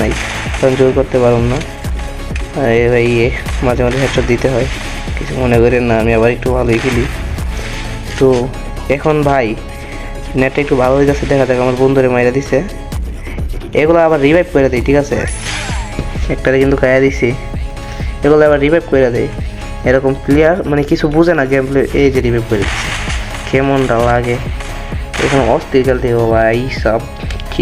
নাই, কারণ জোর করতে পারুন না। ভাই মাঝে মাঝে হেডশট দিতে হয়, কিছু মনে করেন না, আমি আবার একটু ভালোই খেলি। তো এখন ভাই নেটটা একটু ভালো হয়ে যাচ্ছে, দেখা যাক আমার বন্ধুরে মাইরা দিছে, এগুলো আবার রিভাইভ করে দিই, ঠিক আছে? একটারে কিন্তু খাইয়া দিছি, এগুলো আবার রিভাইভ করে দেয়। এরকম প্লেয়ার মানে কিছু বুঝে না গেম প্লে, এই যে রিভাইভ করে দিচ্ছে, কেমনটা লাগে এখানে অস্থির খেলতে হবে ভাই, সব কি